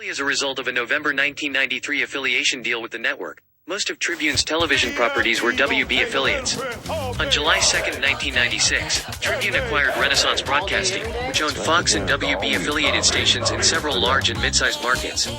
As a result of a November 1993 affiliation deal with the network, most of Tribune's television properties were WB affiliates. On July 2, 1996, Tribune acquired Renaissance Broadcasting, which owned Fox and WB affiliated stations in several large and mid-sized markets.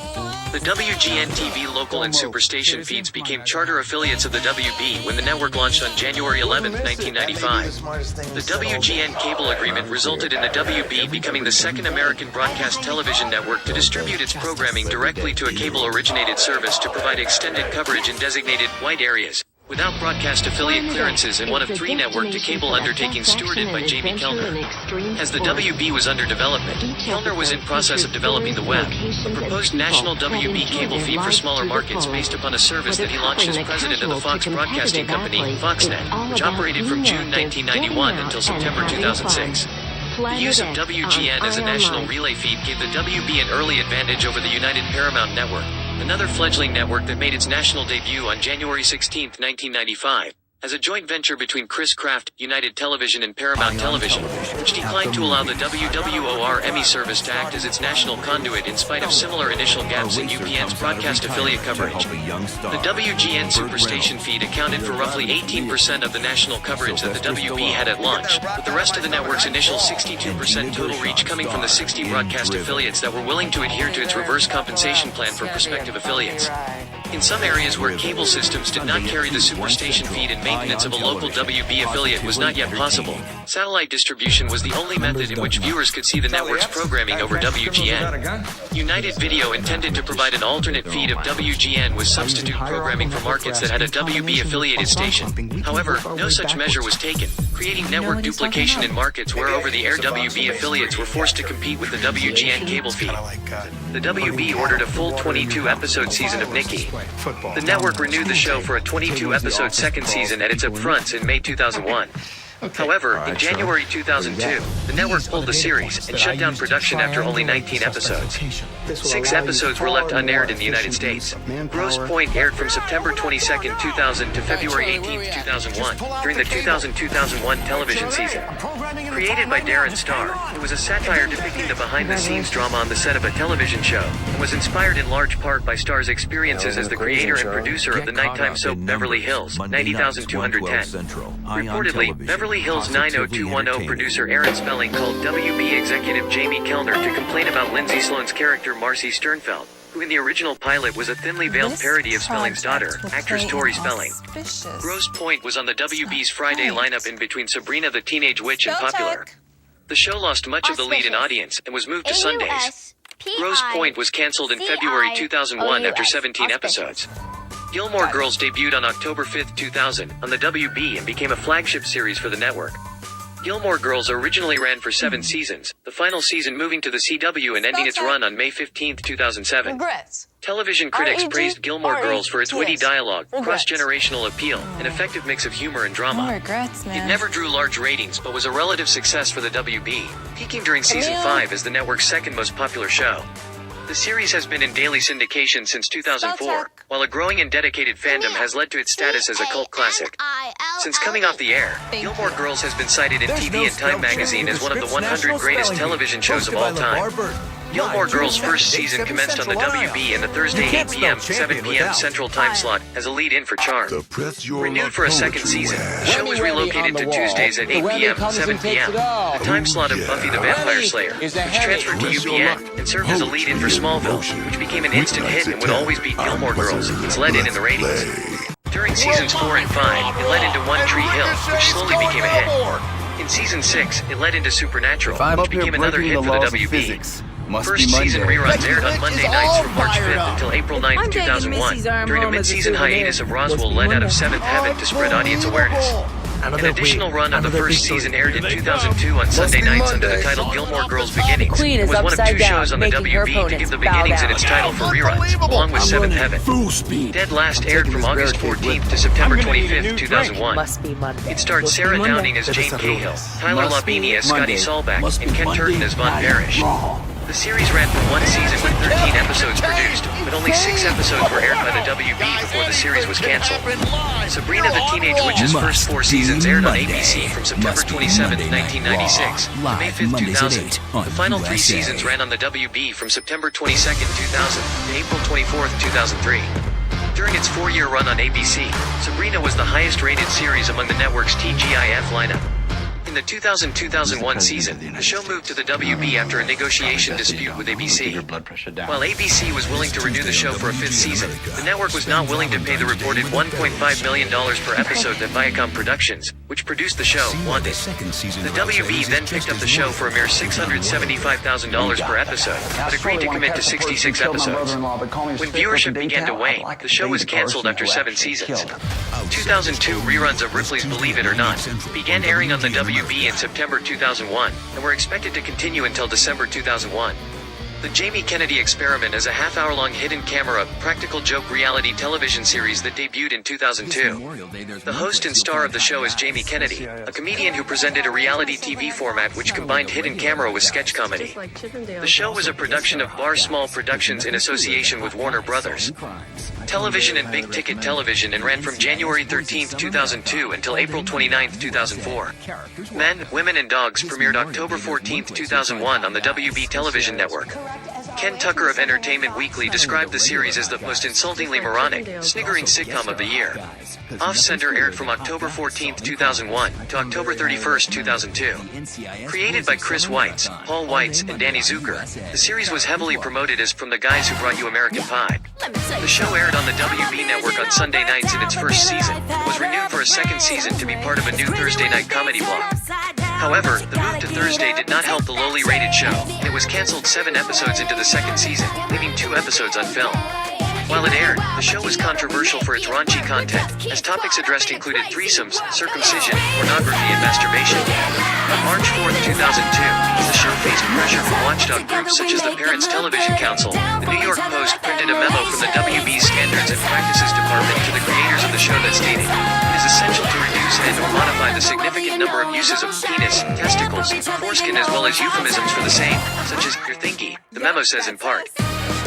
The WGN-TV local and superstation feeds became charter affiliates of the WB when the network launched on January 11, 1995. The WGN cable agreement resulted in the WB becoming the second American broadcast television network to distribute its programming directly to a cable-originated service to provide extended coverage in designated white areas, without broadcast affiliate clearances, and one of three network-to-cable undertakings stewarded by Jamie Kellner. As the WB was under development, Kellner was in process of developing the web, a proposed national WB cable feed for smaller markets based upon a service that he launched as president of the Fox Broadcasting Company, Foxnet, which operated from June 1991 until September 2006. The use of WGN as a national relay feed gave the WB an early advantage over the United Paramount Network, another fledgling network that made its national debut on January 16, 1995, as a joint venture between Chris Kraft, United Television and Paramount Television, which declined to allow the WWOR Emmy service to act as its national conduit in spite of similar initial gaps in UPN's broadcast affiliate coverage. The WGN superstation feed accounted for roughly 18% of the national coverage that the WB had at launch, with the rest of the network's initial 62% total reach coming from the 60 broadcast affiliates that were willing to adhere to its reverse compensation plan for prospective affiliates. In some areas where cable systems did not carry the superstation feed and maintenance of a local WB affiliate was not yet possible, satellite distribution was the only method in which viewers could see the network's programming over WGN. United Video intended to provide an alternate feed of WGN with substitute programming for markets that had a WB-affiliated station. However, no such measure was taken, creating network duplication in markets where over-the-air WB affiliates were forced to compete with the WGN cable feed. The WB ordered a full 22-episode season of Nikki. The network renewed the show for a 22-episode second season at its upfronts in May 2001. However, in January 2002, the network pulled the series and shut down production after only 19 episodes. 6 episodes were left unaired in the United States. Grosse Pointe aired from September 22, 2000 to February 18, 2001, during the 2000-2001 television season. Created by Darren Star, it was a satire depicting the behind-the-scenes drama on the set of a television show, and was inspired in large part by Star's experiences as the creator and producer of the nighttime soap Beverly Hills, 90,210. Reportedly, Beverly Hills 90210 producer Aaron Spelling called WB executive Jamie Kellner to complain about Lindsay Sloan's character Marcy Sternfeld, who in the original pilot was a thinly veiled parody of Spelling's daughter, actress Tori Spelling. Grosse Pointe was on the WB's Friday lineup in between Sabrina the Teenage Witch and Popular. The show lost much of the lead in audience and was moved to Sundays. Grosse Pointe was canceled in February 2001 after 17 episodes. Gilmore Girls debuted on October 5, 2000, on the WB and became a flagship series for the network. Gilmore Girls originally ran for 7 seasons, the final season moving to the CW and ending its run on May 15, 2007. Television critics praised Gilmore Girls for its witty dialogue, cross-generational appeal, and effective mix of humor and drama. It never drew large ratings but was a relative success for the WB, peaking during Season 5 as the network's second most popular show. The series has been in daily syndication since 2004, while a growing and dedicated fandom has led to its status as a cult classic. Since coming off the air, Gilmore Girls has been cited in TV and Time magazine as one of the 100 greatest television shows of all time. Gilmore Girls' first season commenced on the WB in the Thursday 8 p.m. 7 p.m. Central Time slot as a lead-in for Charm. Renewed for a second season, the show was relocated to Tuesdays at 8 p.m. 7 p.m. the time slot of Buffy the Vampire Slayer, which transferred to UPN and served as a lead-in for Smallville, which became an instant hit and would always beat Gilmore Girls, its lead-in the ratings. During seasons 4 and 5, it led into One Tree Hill, which slowly became a hit. In season 6, it led into Supernatural, which became another hit for the WB. First season reruns aired on Monday nights from March 5th until April 9th, 2001, during a mid-season hiatus of Roswell led out of Seventh Heaven to spread audience awareness. An additional run of the first season aired in 2002 on Sunday nights under the title Gilmore Girls Beginnings. It was one of 2 shows on the WB to give the beginnings in its title for reruns, along with Seventh Heaven. Dead Last aired from August 14th to September 25th, 2001. It starred Sarah Downing as Jane Cahill, Tyler Labini as Scotty Solbeck, and Ken Turton as Von Parrish. The series ran for 1 season with 13 episodes produced, but only Only 6 episodes were aired by the WB before the series was canceled. Sabrina the Teenage Witch's first 4 seasons aired on ABC from September 27, 1996 to May 5, 2000. The final 3 seasons ran on the WB from September 22, 2000 to April 24, 2003. During its 4-year run on ABC, Sabrina was the highest-rated series among the network's TGIF lineup. In the 2000-2001 season, the show moved to the WB after a negotiation dispute with ABC. While ABC was willing to renew the show for a 5th season, the network was not willing to pay the reported $1.5 million per episode that Viacom Productions, which produced the show, wanted. The WB then picked up the show for a mere $675,000 per episode, but agreed to commit to 66 episodes. When viewership began to wane, the show was canceled after 7 seasons. 2002 reruns of Ripley's Believe It or Not began airing on the WB in September 2001, and were expected to continue until December 2001. The Jamie Kennedy Experiment is a half-hour-long hidden camera, practical joke reality television series that debuted in 2002. The host and star of the show is Jamie Kennedy, a comedian who presented a reality TV format which combined hidden camera with sketch comedy. The show was a production of Bar Small Productions in association with Warner Brothers Television and Big Ticket Television, and ran from January 13, 2002 until April 29, 2004. Men, Women and Dogs premiered October 14, 2001 on the WB television network. Ken Tucker of Entertainment Weekly described the series as the most insultingly moronic, sniggering sitcom of the year. Off Center aired from October 14, 2001 to October 31, 2002. Created by Chris Weitz, Paul Weitz, and Danny Zucker, the series was heavily promoted as From the Guys Who Brought You American Pie. The show aired on the WB network on Sunday nights in its first season, and was renewed for a second season to be part of a new Thursday night comedy block. However, the move to Thursday did not help the lowly rated show, and it was cancelled 7 episodes into the second season, leaving 2 episodes on film. While it aired, the show was controversial for its raunchy content, as topics addressed included threesomes, circumcision, pornography, and masturbation. On March 4, 2002, the show faced pressure from watchdog groups such as the Parents Television Council. The New York Post printed a memo from the WB Standards and Practices Department to the creators of the show that stated, "It is essential to reduce and/or modify the significant number of uses of penis, testicles, foreskin, as well as euphemisms for the same, such as your thingy," the memo says in part.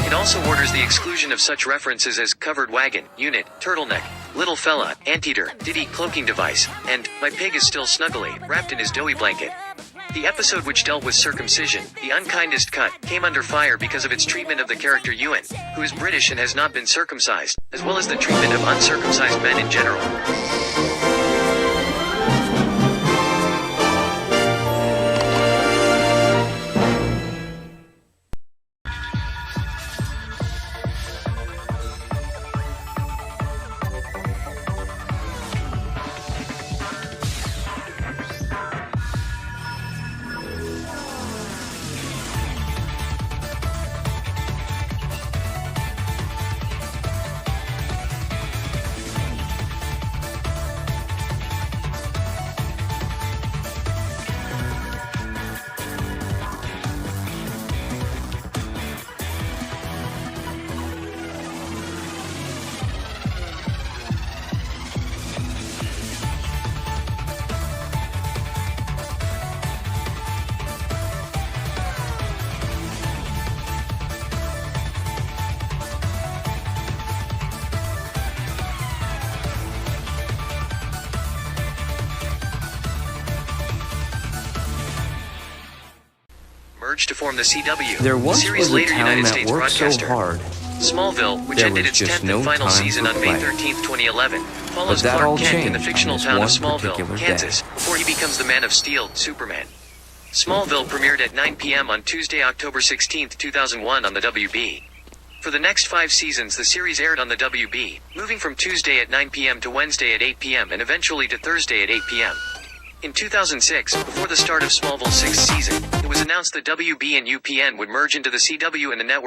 It also orders the exclusion of such references as covered wagon, unit, turtleneck, little fella, anteater, ditty, cloaking device, and my pig is still snuggly, wrapped in his doughy blanket. The episode which dealt with circumcision, The Unkindest Cut, came under fire because of its treatment of the character Ewan, who is British and has not been circumcised, as well as the treatment of uncircumcised men in general. To form the CW, the series' later United States broadcaster. Smallville, which ended its 10th and final season on May 13, 2011, follows Clark Kent in the fictional town of Smallville, Kansas, before he becomes the Man of Steel, Superman. Smallville premiered at 9 p.m. on Tuesday, October 16, 2001 on the WB. For the next 5 seasons, the series aired on the WB, moving from Tuesday at 9 p.m. to Wednesday at 8 p.m. and eventually to Thursday at 8 p.m. In 2006, before the start of Smallville's 6th season, it was announced the WB and UPN would merge into the CW and the network.